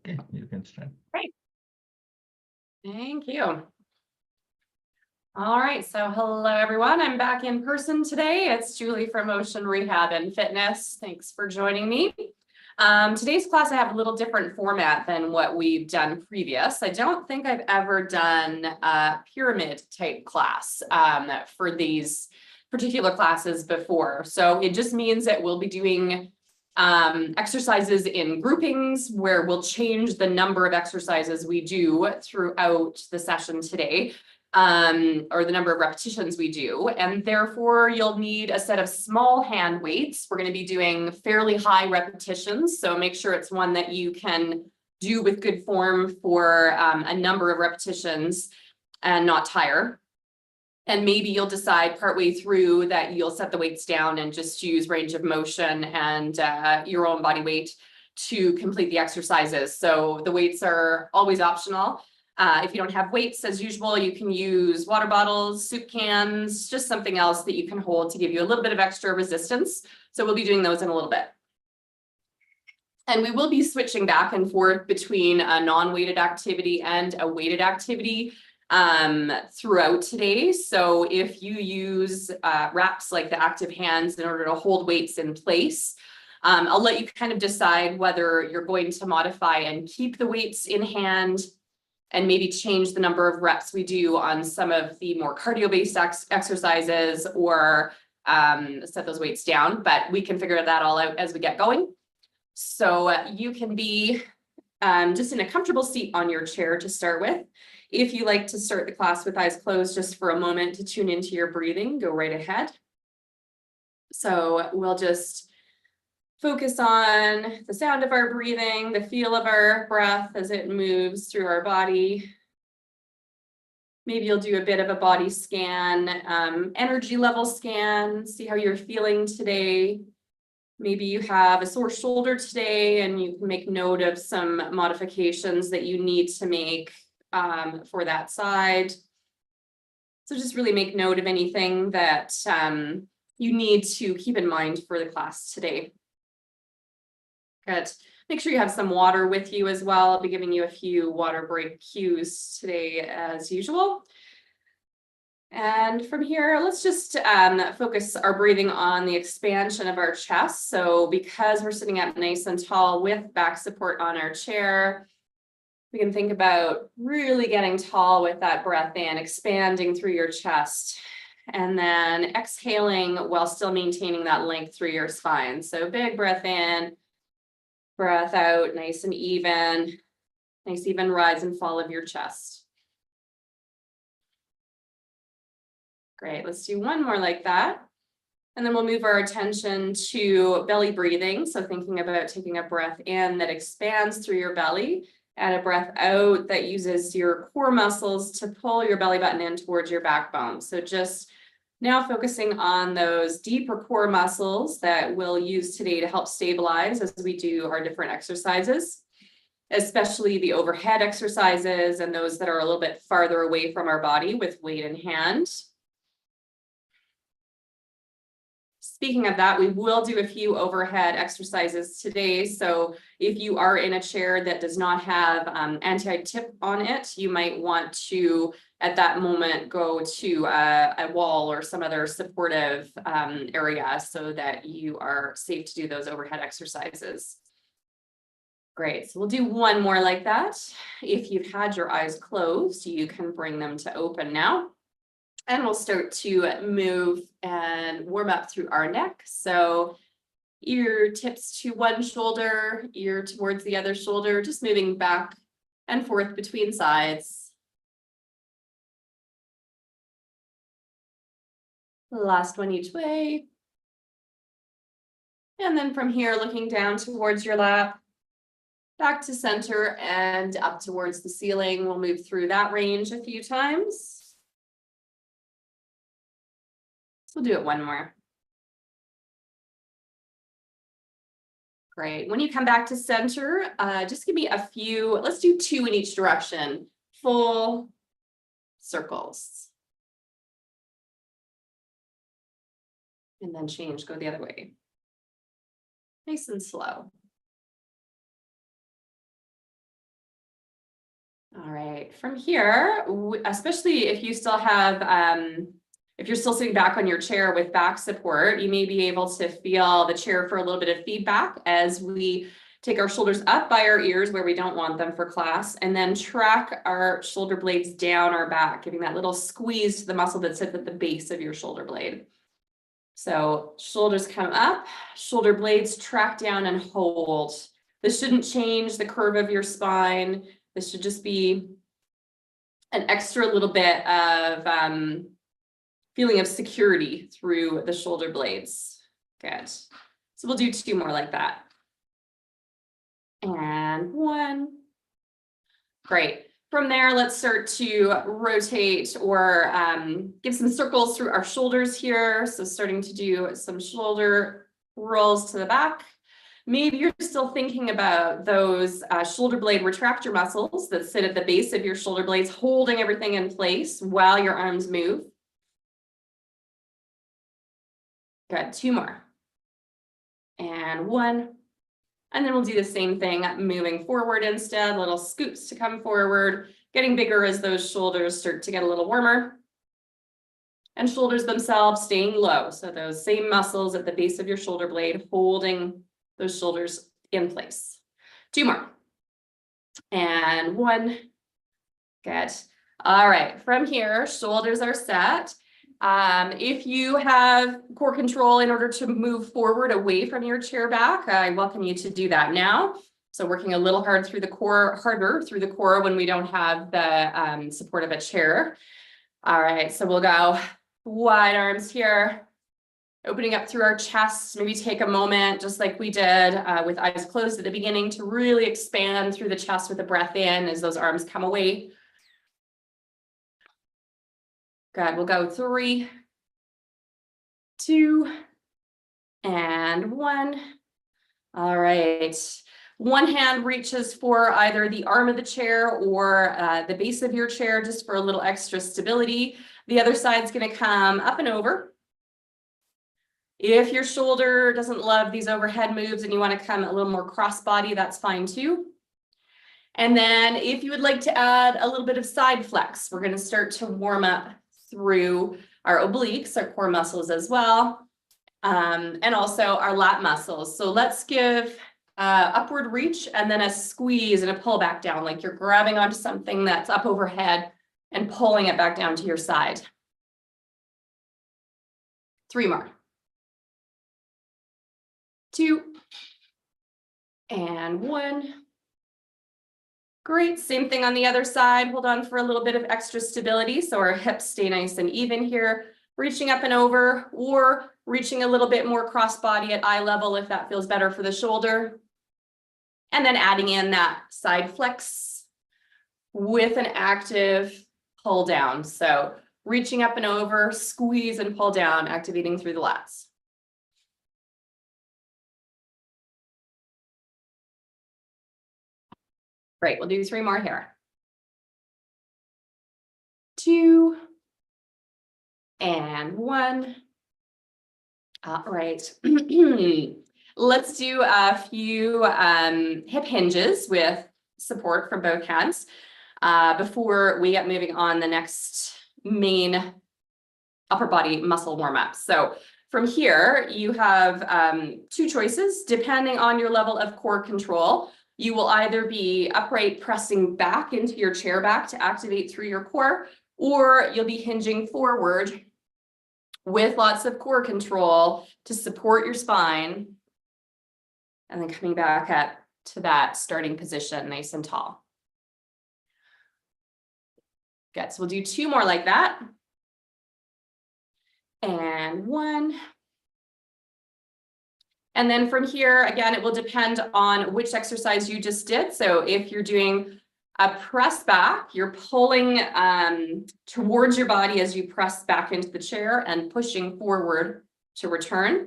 Okay, you can start. Great. Thank you. All right, so hello everyone. I'm back in person today. It's Julie from Ocean Rehab and Fitness. Thanks for joining me. Today's class, I have a little different format than what we've done previous. I don't think I've ever done a pyramid type class for these particular classes before. So it just means that we'll be doing exercises in groupings where we'll change the number of exercises we do throughout the session today, or the number of repetitions we do. And therefore you'll need a set of small hand weights. We're going to be doing fairly high repetitions. So make sure it's one that you can do with good form for a number of repetitions and not tire. And maybe you'll decide partway through that you'll set the weights down and just use range of motion and your own body weight to complete the exercises. So the weights are always optional. If you don't have weights, as usual, you can use water bottles, soup cans, just something else that you can hold to give you a little bit of extra resistance. So we'll be doing those in a little bit. And we will be switching back and forth between a non-weighted activity and a weighted activity throughout today. So if you use wraps like the active hands in order to hold weights in place, I'll let you kind of decide whether you're going to modify and keep the weights in hand and maybe change the number of reps we do on some of the more cardio-based exercises, or set those weights down, but we can figure that all out as we get going. So you can be just in a comfortable seat on your chair to start with. If you like to start the class with eyes closed just for a moment to tune into your breathing, go right ahead. So we'll just focus on the sound of our breathing, the feel of our breath as it moves through our body. Maybe you'll do a bit of a body scan, energy level scan, see how you're feeling today. Maybe you have a sore shoulder today and you can make note of some modifications that you need to make for that side. So just really make note of anything that you need to keep in mind for the class today. Good. Make sure you have some water with you as well. I'll be giving you a few water break cues today as usual. And from here, let's just focus our breathing on the expansion of our chest. So because we're sitting up nice and tall with back support on our chair, we can think about really getting tall with that breath in, expanding through your chest, and then exhaling while still maintaining that length through your spine. So big breath in, breath out, nice and even, nice even rise and fall of your chest. Great, let's do one more like that. And then we'll move our attention to belly breathing. So thinking about taking a breath in that expands through your belly, and a breath out that uses your core muscles to pull your belly button in towards your backbone. So just Now focusing on those deeper core muscles that we'll use today to help stabilize as we do our different exercises, especially the overhead exercises and those that are a little bit farther away from our body with weight in hand. Speaking of that, we will do a few overhead exercises today. So if you are in a chair that does not have anti-tip on it, you might want to, at that moment, go to a wall or some other supportive area so that you are safe to do those overhead exercises. Great, so we'll do one more like that. If you've had your eyes closed, you can bring them to open now. And we'll start to move and warm up through our neck. So ear tips to one shoulder, ear towards the other shoulder, just moving back and forth between sides. Last one each way. And then from here, looking down towards your lap, back to center and up towards the ceiling. We'll move through that range a few times. We'll do it one more. Great. When you come back to center, just give me a few, let's do 2 in each direction, full circles. And then change, go the other way. Nice and slow. All right, from here, especially if you still have, if you're still sitting back on your chair with back support, you may be able to feel the chair for a little bit of feedback as we take our shoulders up by our ears where we don't want them for class, and then track our shoulder blades down our back, giving that little squeeze to the muscle that sits at the base of your shoulder blade. So shoulders come up, shoulder blades track down and hold. This shouldn't change the curve of your spine. This should just be an extra little bit of feeling of security through the shoulder blades. Good. So we'll do 2 more like that. And 1. Great. From there, let's start to rotate or give some circles through our shoulders here. So starting to do some shoulder rolls to the back. Maybe you're still thinking about those shoulder blade retractor muscles that sit at the base of your shoulder blades, holding everything in place while your arms move. Good, 2 more. And 1. And then we'll do the same thing, moving forward instead, little scoops to come forward, getting bigger as those shoulders start to get a little warmer. And shoulders themselves staying low. So those same muscles at the base of your shoulder blade, holding those shoulders in place. 2 more. And 1. Good. All right, from here, shoulders are set. If you have core control in order to move forward away from your chair back, I welcome you to do that now. So working a little harder through the core when we don't have the support of a chair. All right, so we'll go wide arms here, opening up through our chest. Maybe take a moment, just like we did with eyes closed at the beginning, to really expand through the chest with a breath in as those arms come away. Good, we'll go 3, 2, and 1. All right. One hand reaches for either the arm of the chair or the base of your chair, just for a little extra stability. The other side's going to come up and over. If your shoulder doesn't love these overhead moves and you want to come a little more crossbody, that's fine too. And then if you would like to add a little bit of side flex, we're going to start to warm up through our obliques, our core muscles as well, and also our lat muscles. So let's give upward reach and then a squeeze and a pull back down, like you're grabbing onto something that's up overhead and pulling it back down to your side. 3 more. 2, and 1. Great, same thing on the other side. Hold on for a little bit of extra stability so our hips stay nice and even here. Reaching up and over, or reaching a little bit more crossbody at eye level if that feels better for the shoulder. And then adding in that side flex with an active pull down. So reaching up and over, squeeze and pull down, activating through the lats. Great, we'll do 3 more here. 2 and 1. All right. Let's do a few hip hinges with support from both hands before we get moving on the next main upper body muscle warm-up. So from here, you have 2 choices depending on your level of core control. You will either be upright pressing back into your chair back to activate through your core, or you'll be hinging forward with lots of core control to support your spine, and then coming back up to that starting position, nice and tall. Good, so we'll do 2 more like that. And 1. And then from here, again, it will depend on which exercise you just did. So if you're doing a press back, you're pulling towards your body as you press back into the chair and pushing forward to return.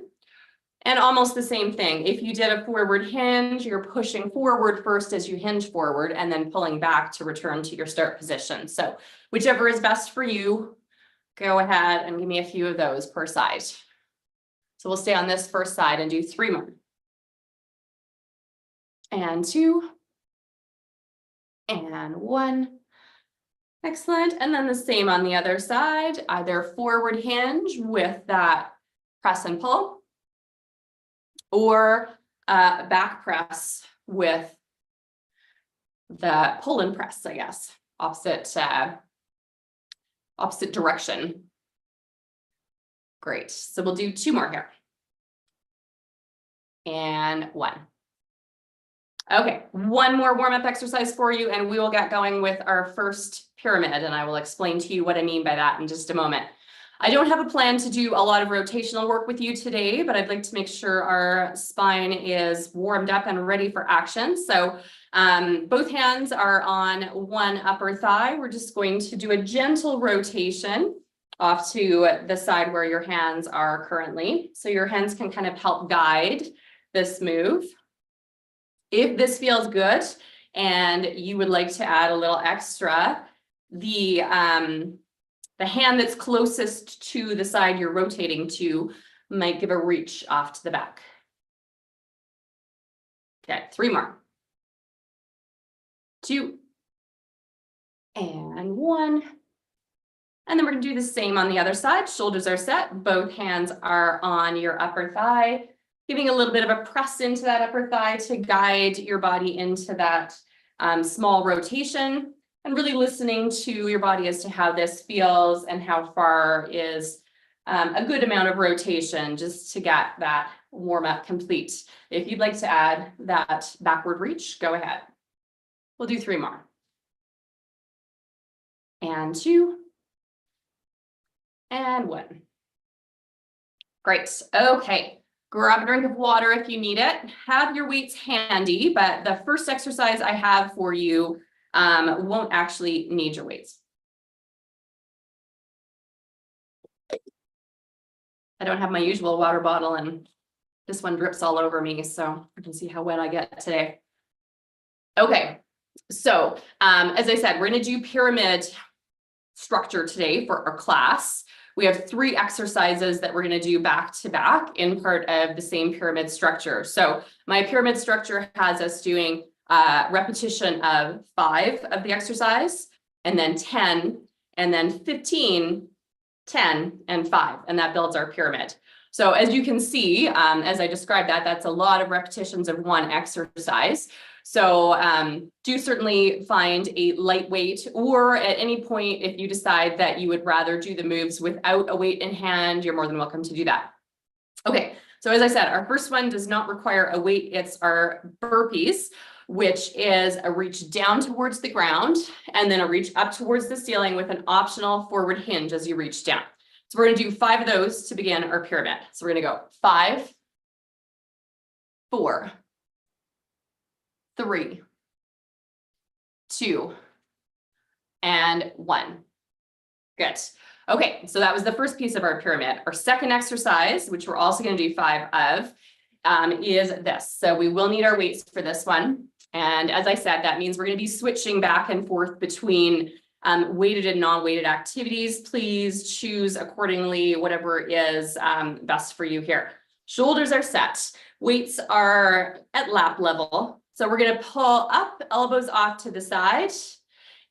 And almost the same thing. If you did a forward hinge, you're pushing forward first as you hinge forward and then pulling back to return to your start position. So whichever is best for you, go ahead and give me a few of those per side. So we'll stay on this first side and do 3 more. And 2. And 1. Excellent. And then the same on the other side, either forward hinge with that press and pull, or back press with the pull and press, I guess, opposite direction. Great. So we'll do 2 more here. And 1. Okay, 1 more warm-up exercise for you, and we will get going with our first pyramid, and I will explain to you what I mean by that in just a moment. I don't have a plan to do a lot of rotational work with you today, but I'd like to make sure our spine is warmed up and ready for action. So both hands are on one upper thigh. We're just going to do a gentle rotation off to the side where your hands are currently. So your hands can kind of help guide this move. If this feels good and you would like to add a little extra, the hand that's closest to the side you're rotating to might give a reach off to the back. Okay, 3 more. 2. And 1. And then we're going to do the same on the other side. Shoulders are set. Both hands are on your upper thigh, giving a little bit of a press into that upper thigh to guide your body into that small rotation, and really listening to your body as to how this feels and how far is a good amount of rotation just to get that warm up complete. If you'd like to add that backward reach, go ahead. We'll do 3 more. And 2. And 1. Great. Okay. Grab a drink of water if you need it. Have your weights handy, but the first exercise I have for you won't actually need your weights. I don't have my usual water bottle, and this one drips all over me, so you can see how wet I get today. Okay, so as I said, we're going to do pyramid structure today for our class. We have 3 exercises that we're going to do back to back in part of the same pyramid structure. So my pyramid structure has us doing repetition of 5 of the exercise, and then 10, and then 15, 10, and 5, and that builds our pyramid. So as you can see, as I described that, that's a lot of repetitions of 1 exercise. So do certainly find a lightweight, or at any point, if you decide that you would rather do the moves without a weight in hand, you're more than welcome to do that. Okay, so as I said, our first one does not require a weight. It's our burpees, which is a reach down towards the ground and then a reach up towards the ceiling with an optional forward hinge as you reach down. So we're going to do 5 of those to begin our pyramid. So we're going to go 5, 4, 3, 2, and 1. Good. Okay, so that was the first piece of our pyramid. Our second exercise, which we're also going to do 5 of, is this. So we will need our weights for this one. And as I said, that means we're going to be switching back and forth between weighted and non-weighted activities. Please choose accordingly, whatever is best for you here. Shoulders are set. Weights are at lap level. So we're going to pull up, elbows off to the side,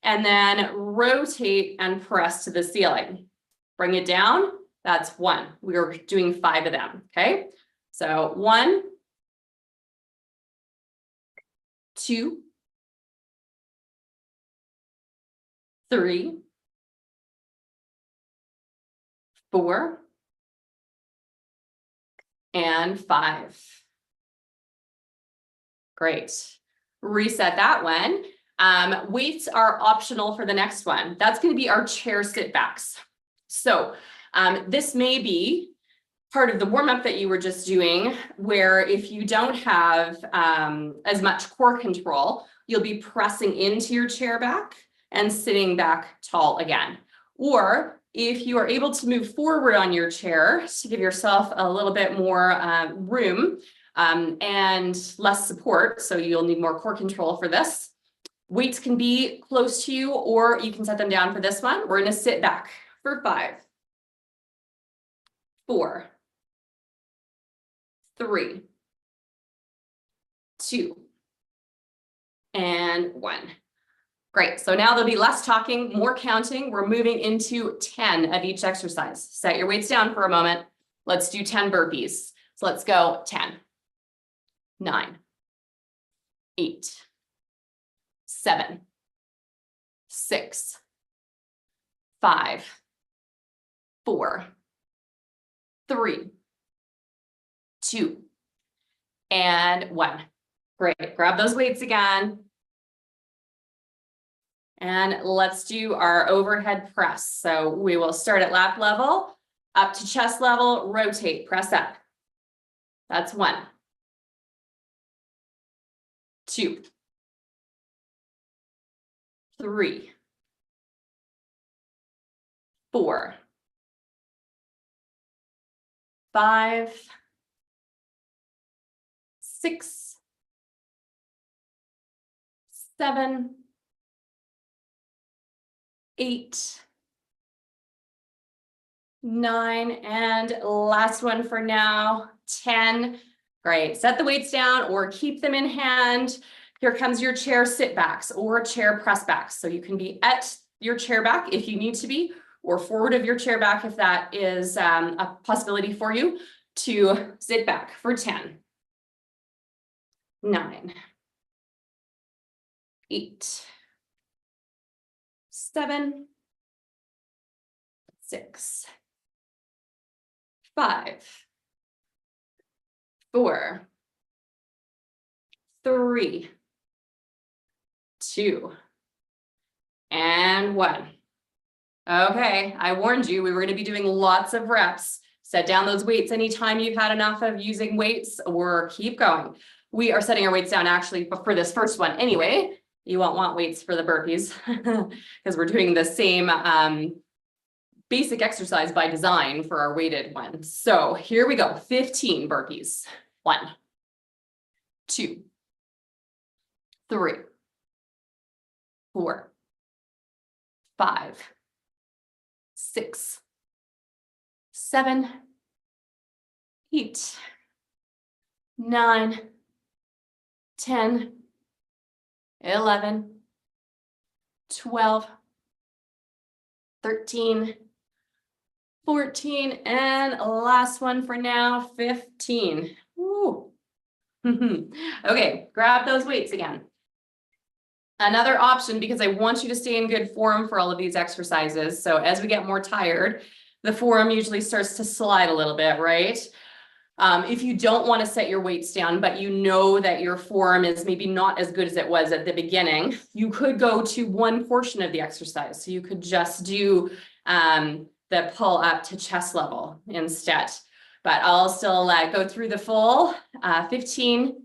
and then rotate and press to the ceiling. Bring it down. That's 1. We're doing 5 of them. Okay. So 1, 2, 3, 4, and 5. Great. Reset that one. Weights are optional for the next one. That's going to be our chair sit backs. So this may be part of the warm-up that you were just doing, where if you don't have as much core control, you'll be pressing into your chair back and sitting back tall again. Or if you are able to move forward on your chair to give yourself a little bit more room and less support, so you'll need more core control for this, weights can be close to you, or you can set them down for this one. We're going to sit back for 5, 4, 3, 2, and 1. Great. So now there'll be less talking, more counting. We're moving into 10 of each exercise. Set your weights down for a moment. Let's do 10 burpees. So let's go 10, 9, 8, 7, 6, 5, 4, 3, 2, and 1. Great. Grab those weights again. And let's do our overhead press. So we will start at lap level, up to chest level, rotate, press up. That's 1, 2, 3, 4, 5, 6, 7, 8, 9, and last one for now, 10. Great. Set the weights down or keep them in hand. Here comes your chair sit backs or chair press backs. So you can be at your chair back if you need to be, or forward of your chair back if that is a possibility for you, to sit back for 10, 9, 8, 7, 6, 5, 4, 3, 2, and 1. Okay, I warned you we were going to be doing lots of reps. Set down those weights anytime you've had enough of using weights, or keep going. We are setting our weights down actually for this first one anyway. You won't want weights for the burpees because we're doing the same basic exercise by design for our weighted one. So here we go, 15 burpees. 1, 2, 3, 4, 5, 6, 7, 8, 9, 10, 11, 12, 13, 14, and last one for now, 15. Woo. Okay, grab those weights again. Another option, because I want you to stay in good form for all of these exercises. So as we get more tired, the forearm usually starts to slide a little bit, right? If you don't want to set your weights down, but you know that your forearm is maybe not as good as it was at the beginning, you could go to one portion of the exercise. So you could just do the pull up to chest level instead. But I'll still go through the full 15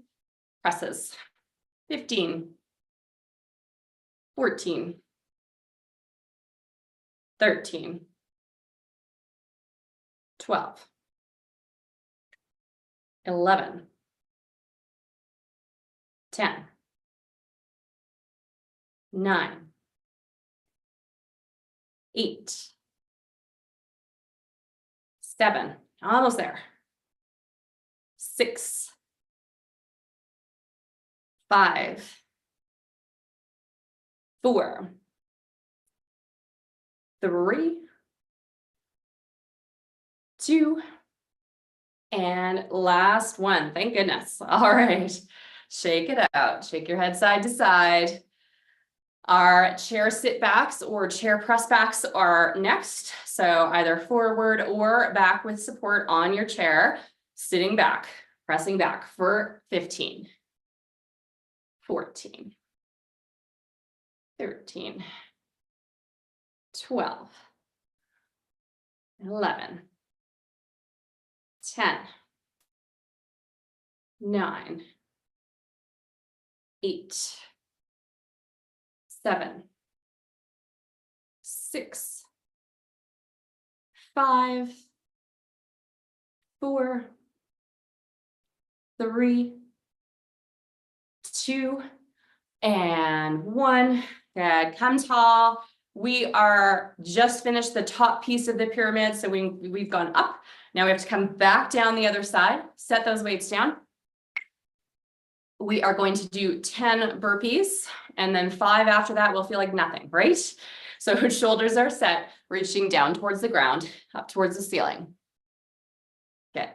presses, 15, 14, 13, 12, 11, 10, 9, 8, 7, almost there. 6, 5, 4, 3, 2, and last one. Thank goodness. All right. Shake it out. Shake your head side to side. Our chair sit backs or chair press backs are next. So either forward or back with support on your chair, sitting back, pressing back for 15, 14, 13, 12, 11, 10, 9, 8, 7, 6, 5, 4, 3, 2, and 1. Good. Come tall. We are just finished the top piece of the pyramid. So we've gone up. Now we have to come back down the other side, set those weights down. We are going to do 10 burpees and then 5 after that will feel like nothing, right? So shoulders are set, reaching down towards the ground, up towards the ceiling. Okay.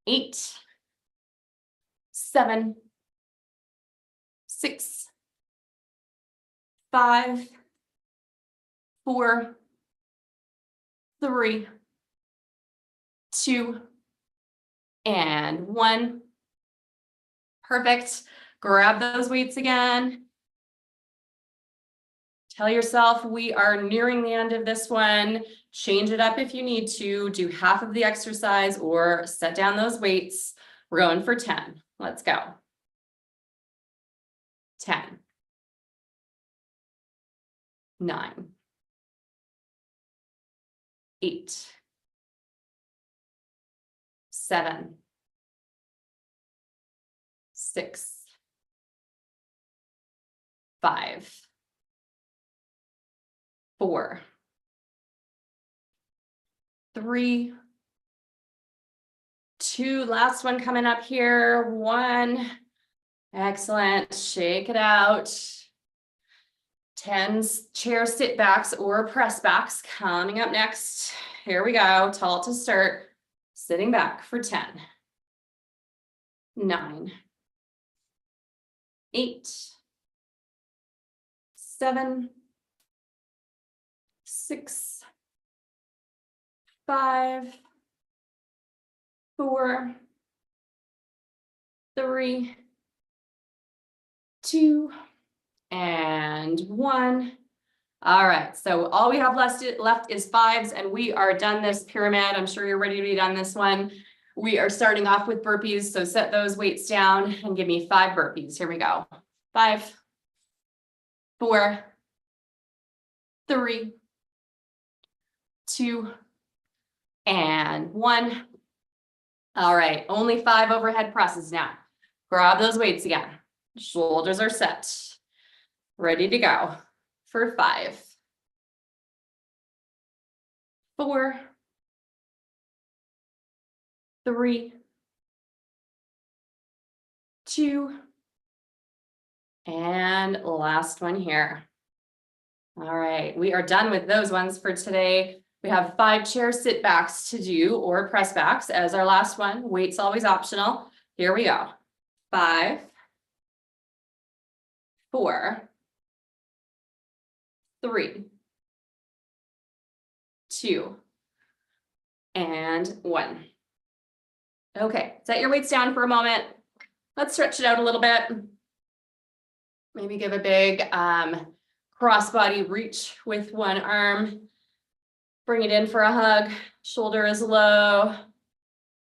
8, 7, 6, 5, 4, 3, 2, and 1. Perfect. Grab those weights again. Tell yourself we are nearing the end of this one. Change it up if you need to. Do half of the exercise or set down those weights. We're going for 10. Let's go. 10, 9, 8, 7, 6, 5, 4, 3, 2, last one coming up here, 1. Excellent. Shake it out. 10 chair sit backs or press backs coming up next. Here we go. Tall to start. Sitting back for 10, 9, 8, 7, 6, 5, 4, 3, 2, and 1. All right, so all we have left is 5s and we are done this pyramid. I'm sure you're ready to be done this one. We are starting off with burpees, so set those weights down and give me 5 burpees. Here we go. 5, 4, 3, 2, and 1. All right, only 5 overhead presses now. Grab those weights again. Shoulders are set. Ready to go for 5, 4, 3, 2, and last one here. All right, we are done with those ones for today. We have 5 chair sit backs to do or press backs as our last one. Weights always optional. Here we go. 5, 4, 3, 2, and 1. Okay, set your weights down for a moment. Let's stretch it out a little bit. Maybe give a big crossbody reach with one arm. Bring it in for a hug. Shoulder is low.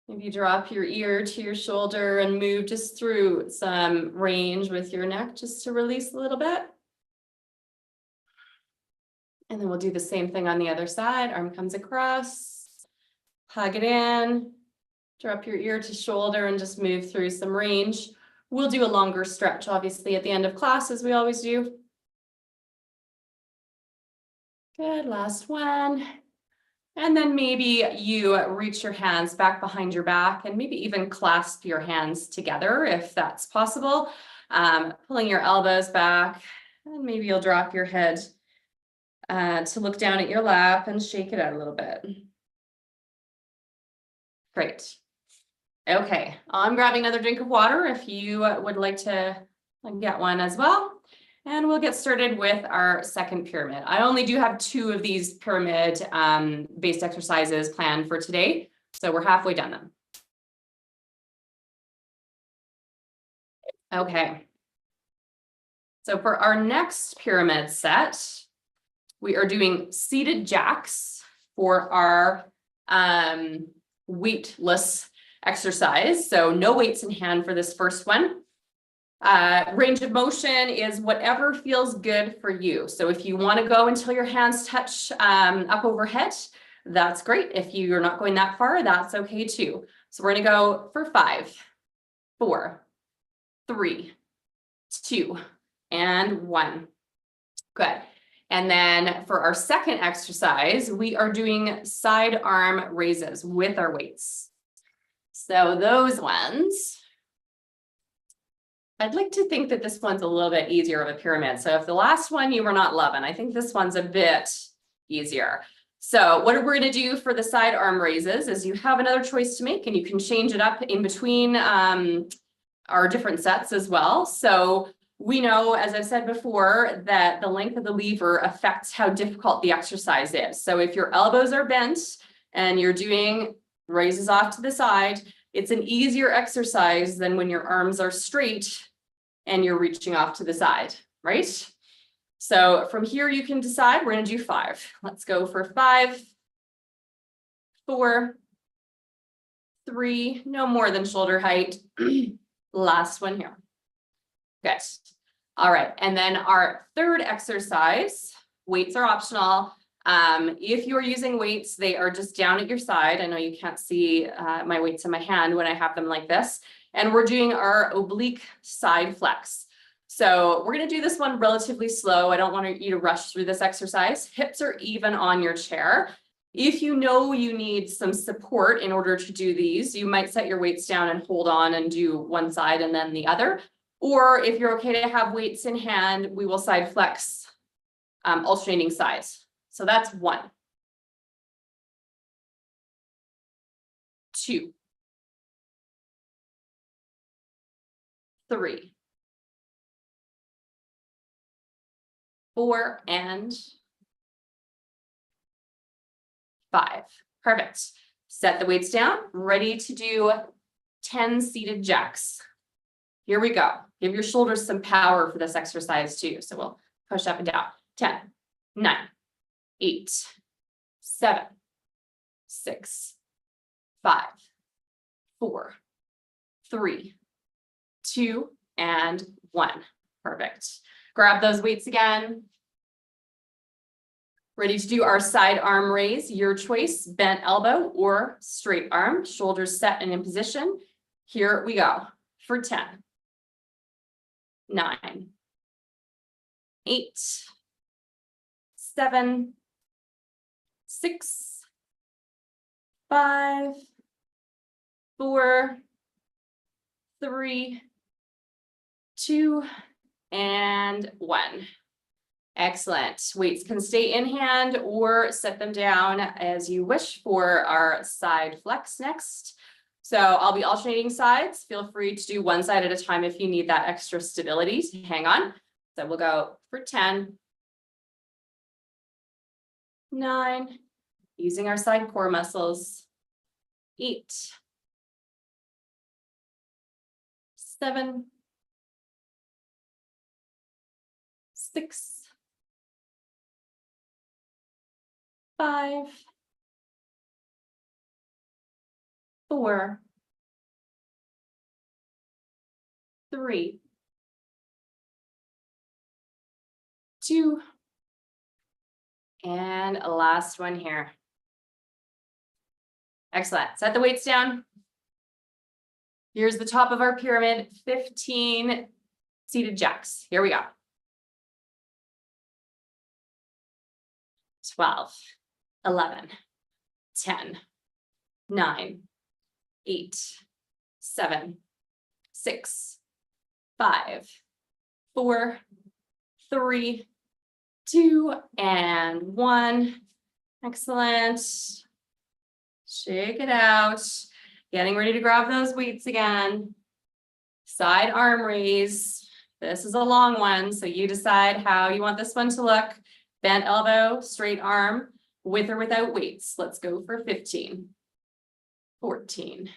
Maybe drop your ear to your shoulder and move just through some range with your neck just to release a little bit. And then we'll do the same thing on the other side. Arm comes across. hug it in, drop your ear to shoulder and just move through some range. We'll do a longer stretch, obviously, at the end of class, as we always do. Good, last one. And then maybe you reach your hands back behind your back and maybe even clasp your hands together if that's possible. Pulling your elbows back, and maybe you'll drop your head to look down at your lap and shake it out a little bit. Great. Okay, I'm grabbing another drink of water if you would like to get one as well. And we'll get started with our second pyramid. I only do have 2 of these pyramid based exercises planned for today. So we're halfway done them. Okay. So for our next pyramid set, we are doing seated jacks for our weightless exercise. So no weights in hand for this first one. Range of motion is whatever feels good for you. So if you want to go until your hands touch up overhead, that's great. If you're not going that far, that's okay too. So we're going to go for 5, 4, 3, 2, and 1. Good. And then for our second exercise, we are doing side arm raises with our weights. So those ones, I'd like to think that this one's a little bit easier of a pyramid. So if the last one you were not loving, I think this one's a bit easier. So what we're going to do for the side arm raises is you have another choice to make, and you can change it up in between our different sets as well. So we know, as I've said before, that the length of the lever affects how difficult the exercise is. So if your elbows are bent and you're doing raises off to the side, it's an easier exercise than when your arms are straight and you're reaching off to the side, right? So from here, you can decide. We're going to do 5. Let's go for 5, 4, 3, no more than shoulder height. Last one here. Good. All right. And then our third exercise, weights are optional. If you're using weights, they are just down at your side. I know you can't see my weights in my hand when I have them like this. And we're doing our oblique side flex. So we're going to do this one relatively slow. I don't want you to rush through this exercise. Hips are even on your chair. If you know you need some support in order to do these, you might set your weights down and hold on and do one side and then the other. Or if you're okay to have weights in hand, we will side flex alternating sides. So that's 1, 2, 3, 4, and 5. Perfect. Set the weights down, ready to do 10 seated jacks. Here we go. Give your shoulders some power for this exercise too. So we'll push up and down. 10, 9, 8, 7, 6, 5, 4, 3, 2, and 1. Perfect. Grab those weights again. Ready to do our side arm raise. Your choice, bent elbow or straight arm. Shoulders set and in position. Here we go for 10, 9, 8, 7, 6, 5, 4, 3, 2, and 1. Excellent. Weights can stay in hand or set them down as you wish for our side flex next. So I'll be alternating sides. Feel free to do one side at a time if you need that extra stability to hang on. So we'll go for 10, 9, using our side core muscles, 8, 7, 6, 5, 4, 3, 2, and a last one here. Excellent. Set the weights down. Here's the top of our pyramid, 15 seated jacks. Here we go. 12, 11, 10, 9, 8, 7, 6, 5, 4, 3, 2, and 1. Excellent. Shake it out. Getting ready to grab those weights again. Side arm raise. This is a long one, so you decide how you want this one to look. Bent elbow, straight arm, with or without weights. Let's go for 15, 14,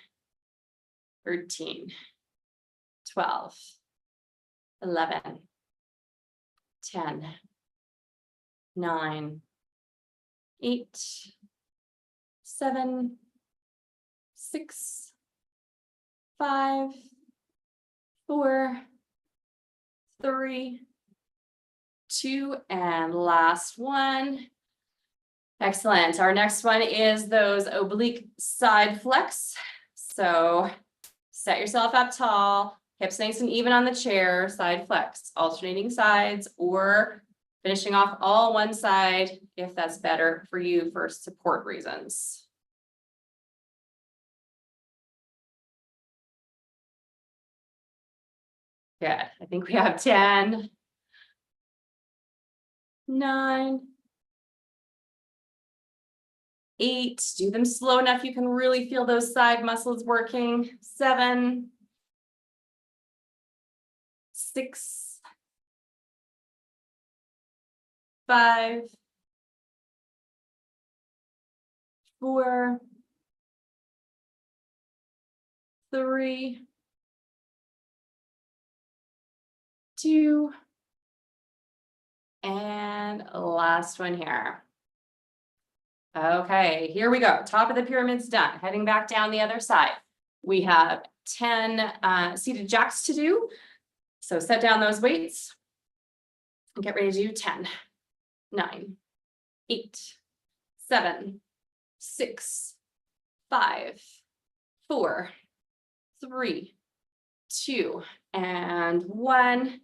13, 12, 11, 10, 9, 8, 7, 6, 5, 4, 3, 2, and last one. Excellent. Our next one is those oblique side flex. So set yourself up tall, hips nice and even on the chair, side flex, alternating sides, or finishing off all one side if that's better for you for support reasons. Good. I think we have 10, 9, 8. Do them slow enough you can really feel those side muscles working. 7, 6, 5, 4, 3, 2, and last one here. Okay, here we go. Top of the pyramid's done. Heading back down the other side. We have 10 seated jacks to do. So set down those weights and get ready to do 10, 9, 8, 7, 6, 5, 4, 3, 2, and 1.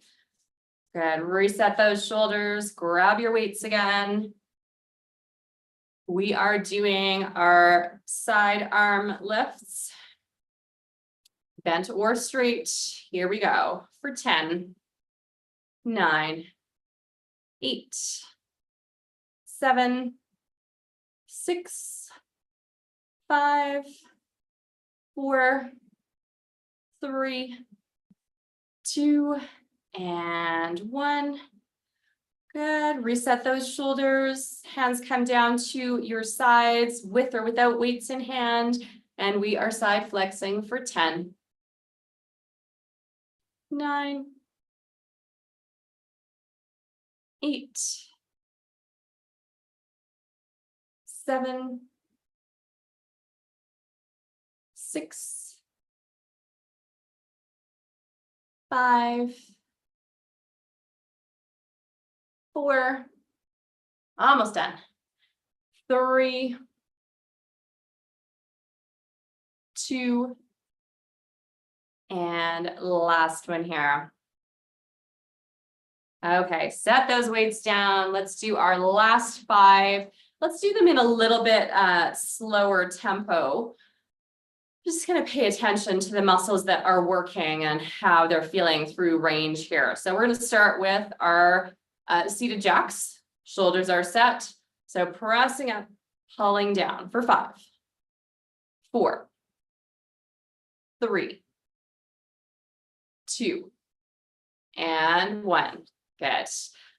Good. Reset those shoulders. Grab your weights again. We are doing our side arm lifts. Bent or straight. Here we go for 10, 9, 8, 7, 6, 5, 4, 3, 2, and 1. Good. Reset those shoulders. Hands come down to your sides with or without weights in hand. And we are side flexing for 10, 9, 8, 7, 6, 5, 4, almost done. 3, 2, and last one here. Okay, set those weights down. Let's do our last 5. Let's do them in a little bit slower tempo. Just gonna pay attention to the muscles that are working and how they're feeling through range here. So we're gonna start with our seated jacks. Shoulders are set. So pressing up, pulling down for 5, 4, 3, 2, and 1. Good.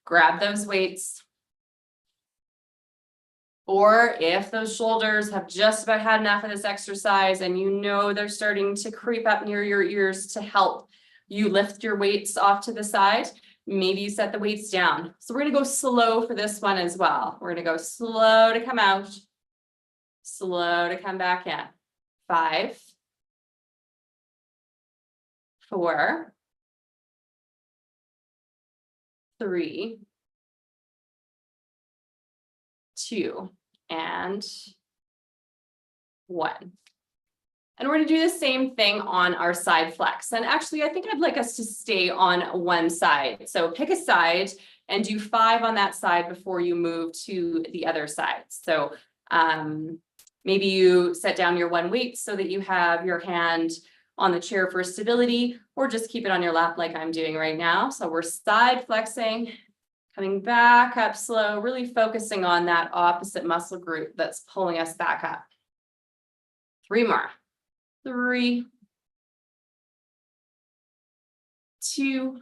Grab those weights. Or if those shoulders have just about had enough of this exercise and you know they're starting to creep up near your ears to help you lift your weights off to the side, maybe you set the weights down. So we're going to go slow for this one as well. We're going to go slow to come out, slow to come back in. 5, 4, 3, 2, and one. And we're going to do the same thing on our side flex. And actually, I think I'd like us to stay on one side. So pick a side and do 5 on that side before you move to the other side. So maybe you set down your one weight so that you have your hand on the chair for stability, or just keep it on your lap like I'm doing right now. So we're side flexing, coming back up slow, really focusing on that opposite muscle group that's pulling us back up. 3 more. 3, 2,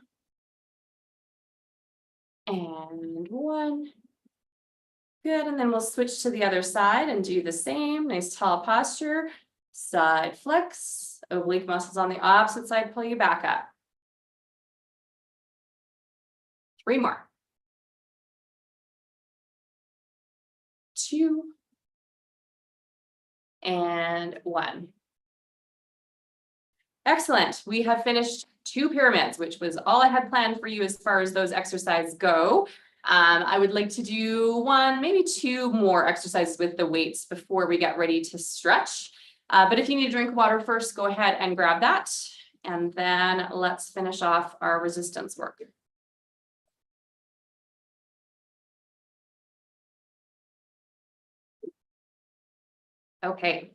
and 1. Good, and then we'll switch to the other side and do the same. Nice tall posture. Side flex, oblique muscles on the opposite side, pull you back up. 3 more. 2, and 1. Excellent. We have finished 2 pyramids, which was all I had planned for you as far as those exercises go. I would like to do 1, maybe 2 more exercises with the weights before we get ready to stretch. But if you need a drink of water first, go ahead and grab that. And then let's finish off our resistance work. Okay.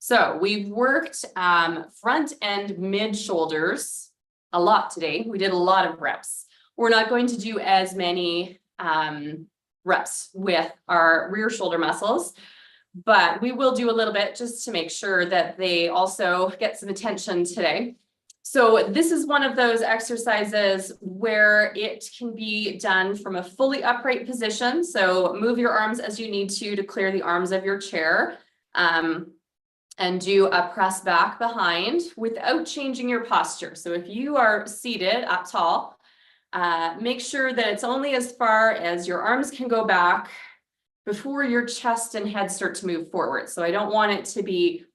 So we've worked front and mid shoulders a lot today. We did a lot of reps. We're not going to do as many reps with our rear shoulder muscles, but we will do a little bit just to make sure that they also get some attention today. So this is one of those exercises where it can be done from a fully upright position. So move your arms as you need to clear the arms of your chair. And do a press back behind without changing your posture. So if you are seated up tall, make sure that it's only as far as your arms can go back before your chest and head start to move forward. So I don't want it to be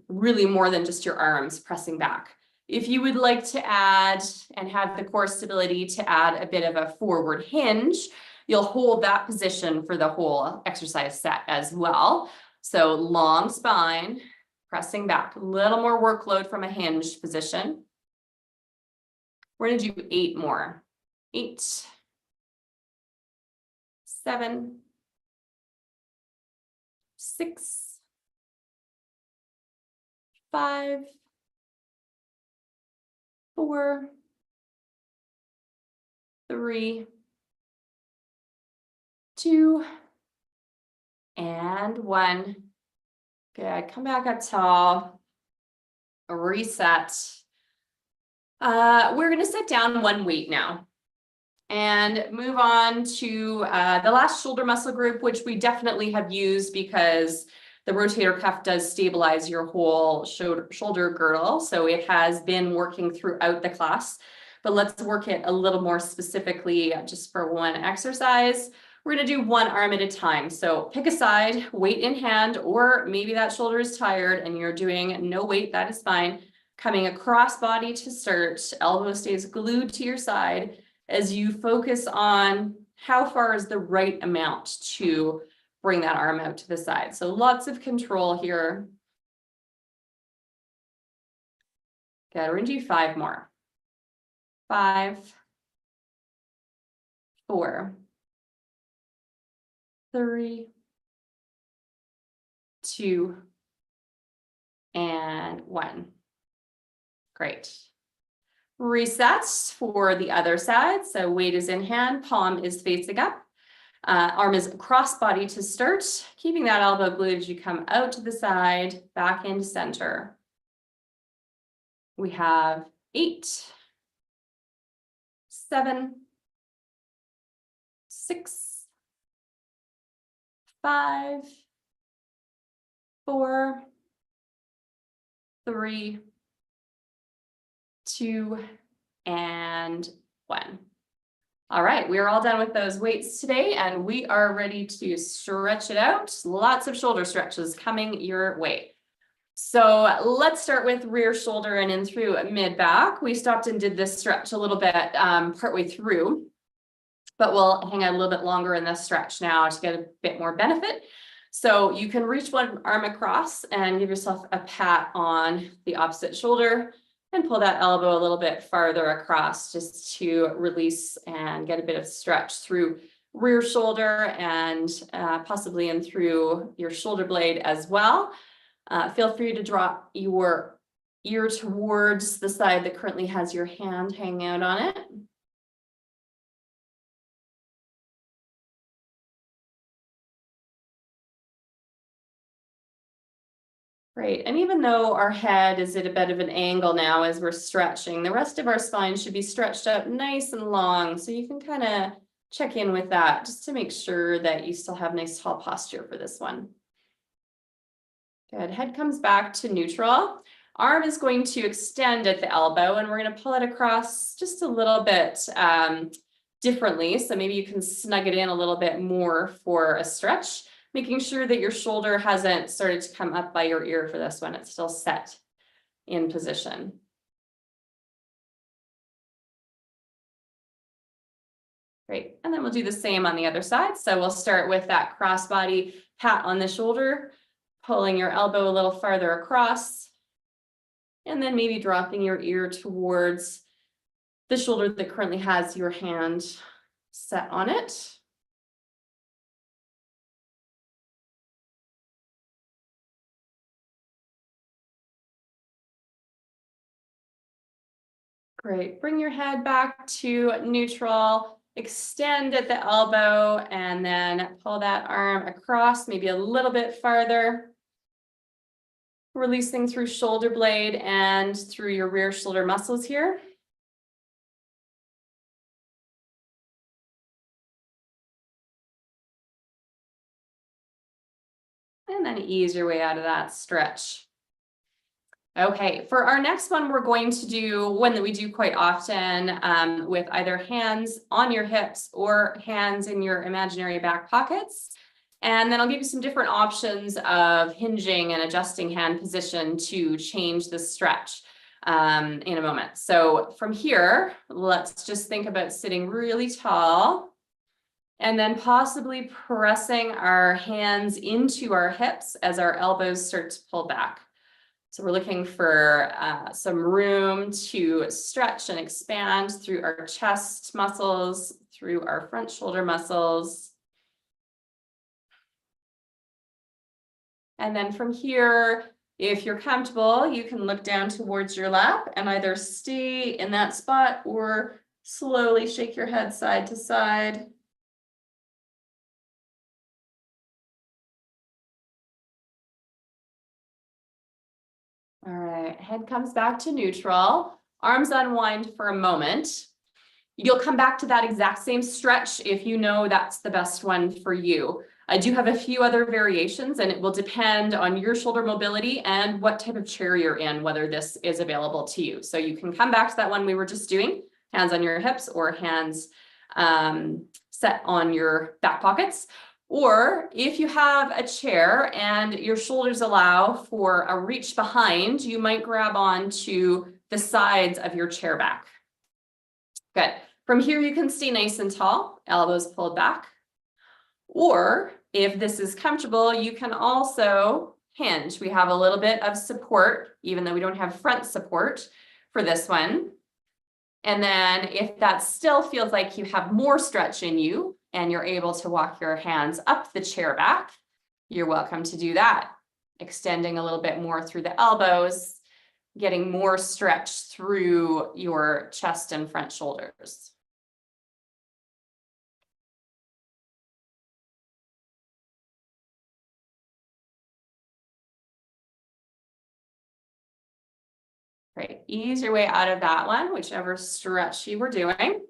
really more than just your arms pressing back. If you would like to add and have the core stability to add a bit of a forward hinge, you'll hold that position for the whole exercise set as well. So long spine, pressing back, a little more workload from a hinged position. We're going to do 8 more. 8, 7, 6, 5, 4, 3, 2, and 1. Good. Come back up tall. Reset. We're going to sit down one weight now and move on to the last shoulder muscle group, which we definitely have used because the rotator cuff does stabilize your whole shoulder girdle. So it has been working throughout the class, but let's work it a little more specifically just for one exercise. We're going to do 1 arm at a time. So pick a side, weight in hand, or maybe that shoulder is tired and you're doing no weight, that is fine. Coming across body to start, elbow stays glued to your side as you focus on how far is the right amount to bring that arm out to the side. So lots of control here. Good, we're going to do 5 more. 5, 4, 3, 2, and 1. Great. Resets for the other side. So weight is in hand, palm is facing up. Arm is across body to start, keeping that elbow glued as you come out to the side, back into center. We have 8, 7, 6, 5, 4, 3, 2, and 1. All right, we are all done with those weights today, and we are ready to stretch it out. Lots of shoulder stretches coming your way. So let's start with rear shoulder and in through mid back. We stopped and did this stretch a little bit partway through, but we'll hang out a little bit longer in this stretch now to get a bit more benefit. So you can reach one arm across and give yourself a pat on the opposite shoulder and pull that elbow a little bit farther across just to release and get a bit of stretch through rear shoulder and possibly in through your shoulder blade as well. Feel free to drop your ear towards the side that currently has your hand hanging out on it. Great. And even though our head is at a bit of an angle now as we're stretching, the rest of our spine should be stretched up nice and long. So you can kind of check in with that just to make sure that you still have nice tall posture for this one. Good. Head comes back to neutral. Arm is going to extend at the elbow and we're going to pull it across just a little bit differently. So maybe you can snug it in a little bit more for a stretch, making sure that your shoulder hasn't started to come up by your ear for this one. It's still set in position. Great. And then we'll do the same on the other side. So we'll start with that crossbody pat on the shoulder, pulling your elbow a little farther across, and then maybe dropping your ear towards the shoulder that currently has your hand set on it. Great. Bring your head back to neutral, extend at the elbow, and then pull that arm across, maybe a little bit farther. Releasing through shoulder blade and through your rear shoulder muscles here. And then ease your way out of that stretch. Okay, for our next one, we're going to do one that we do quite often with either hands on your hips or hands in your imaginary back pockets. And then I'll give you some different options of hinging and adjusting hand position to change the stretch in a moment. So from here, let's just think about sitting really tall and then possibly pressing our hands into our hips as our elbows start to pull back. So we're looking for some room to stretch and expand through our chest muscles, through our front shoulder muscles. And then from here, if you're comfortable, you can look down towards your lap and either stay in that spot or slowly shake your head side to side. All right, head comes back to neutral, arms unwind for a moment. You'll come back to that exact same stretch if you know that's the best one for you. I do have a few other variations and it will depend on your shoulder mobility and what type of chair you're in, whether this is available to you. So you can come back to that one we were just doing, hands on your hips or hands set on your back pockets. Or if you have a chair and your shoulders allow for a reach behind, you might grab on to the sides of your chair back. Good. From here, you can stay nice and tall, elbows pulled back. Or if this is comfortable, you can also hinge. We have a little bit of support, even though we don't have front support for this one. And then if that still feels like you have more stretch in you and you're able to walk your hands up the chair back, you're welcome to do that. Extending a little bit more through the elbows, getting more stretch through your chest and front shoulders. Great. Ease your way out of that one, whichever stretch you were doing.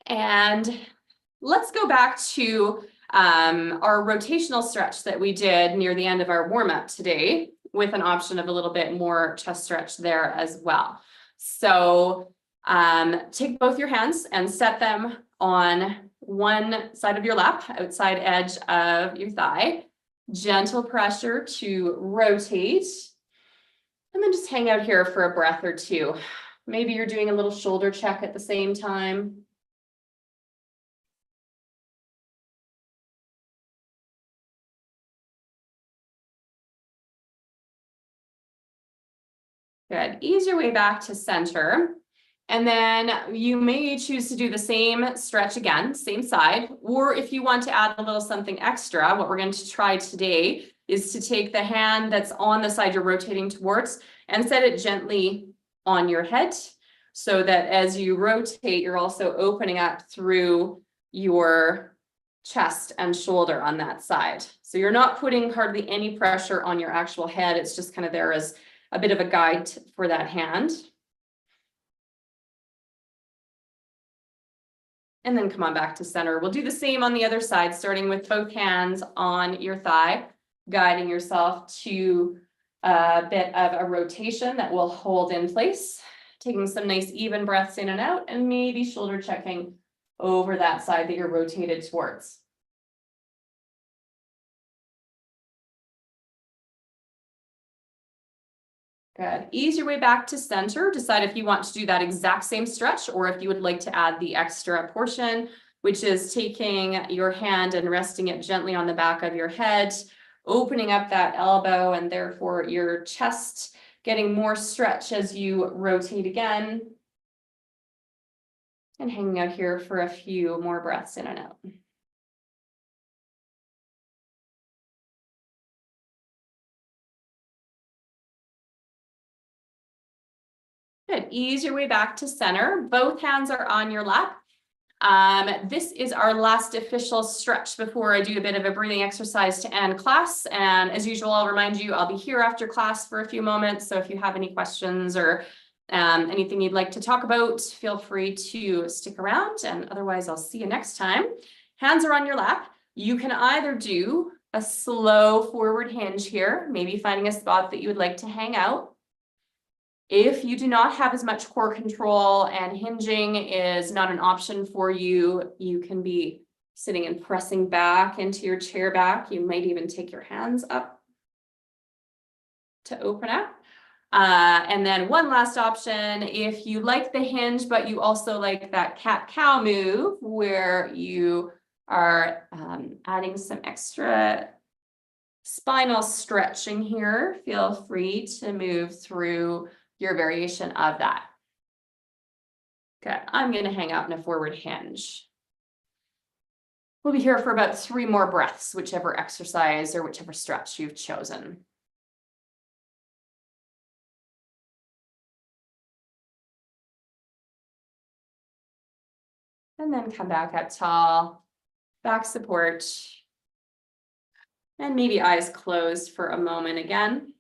And let's go back to our rotational stretch that we did near the end of our warm-up today, with an option of a little bit more chest stretch there as well. So take both your hands and set them on one side of your lap, outside edge of your thigh. Gentle pressure to rotate. And then just hang out here for a breath or two. Maybe you're doing a little shoulder check at the same time. Good. Ease your way back to center. And then you may choose to do the same stretch again, same side, or if you want to add a little something extra, what we're going to try today is to take the hand that's on the side you're rotating towards and set it gently on your head so that as you rotate, you're also opening up through your chest and shoulder on that side. So you're not putting hardly any pressure on your actual head. It's just kind of there as a bit of a guide for that hand. And then come on back to center. We'll do the same on the other side, starting with both hands on your thigh, guiding yourself to a bit of a rotation that will hold in place, taking some nice even breaths in and out, and maybe shoulder checking over that side that you're rotated towards. Good. Ease your way back to center. Decide if you want to do that exact same stretch or if you would like to add the extra portion, which is taking your hand and resting it gently on the back of your head, opening up that elbow and therefore your chest, getting more stretch as you rotate again. And hanging out here for a few more breaths in and out. Good. Ease your way back to center. Both hands are on your lap. This is our last official stretch before I do a bit of a breathing exercise to end class. And as usual, I'll remind you, I'll be here after class for a few moments. So if you have any questions or anything you'd like to talk about, feel free to stick around. And otherwise, I'll see you next time. Hands are on your lap. You can either do a slow forward hinge here, maybe finding a spot that you would like to hang out. If you do not have as much core control and hinging is not an option for you, you can be sitting and pressing back into your chair back. You might even take your hands up to open up. And then one last option, if you like the hinge, but you also like that cat-cow move where you are adding some extra spinal stretching here, feel free to move through your variation of that. Okay, I'm going to hang out in a forward hinge. We'll be here for about 3 more breaths, whichever exercise or whichever stretch you've chosen. And then come back up tall, back support, and maybe eyes closed for a moment again.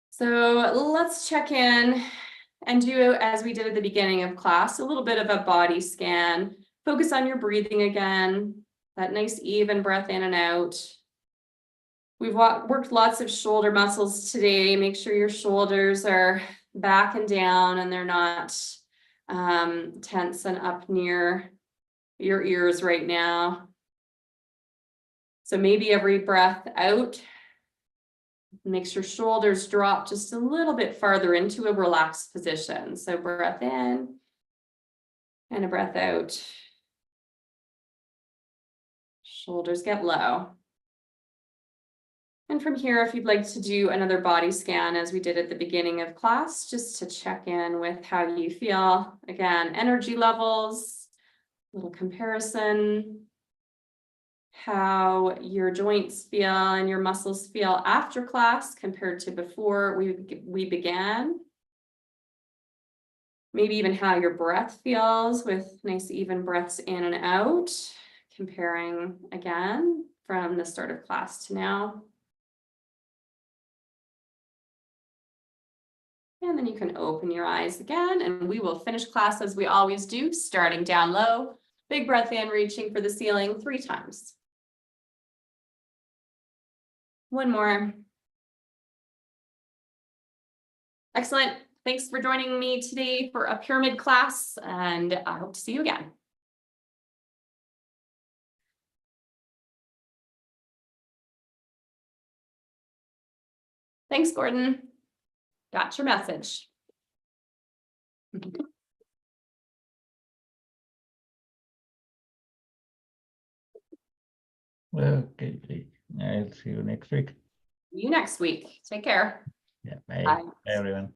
So let's check in and do, as we did at the beginning of class, a little bit of a body scan. Focus on your breathing again, that nice even breath in and out. We've worked lots of shoulder muscles today. Make sure your shoulders are back and down and they're not tense and up near your ears right now. So maybe every breath out makes your shoulders drop just a little bit farther into a relaxed position. So breath in and a breath out. Shoulders get low. And from here, if you'd like to do another body scan as we did at the beginning of class, just to check in with how you feel. Again, energy levels, a little comparison, how your joints feel and your muscles feel after class compared to before we began. Maybe even how your breath feels with nice even breaths in and out, comparing again from the start of class to now. And then you can open your eyes again and we will finish class as we always do, starting down low. Big breath in, reaching for the ceiling 3 times. One more. Excellent. Thanks for joining me today for a pyramid class, and I hope to see you again. Thanks, Gordon. Got your message. Okay, I'll see you next week. See you next week. Take care. Yeah, bye. Bye. Bye, everyone.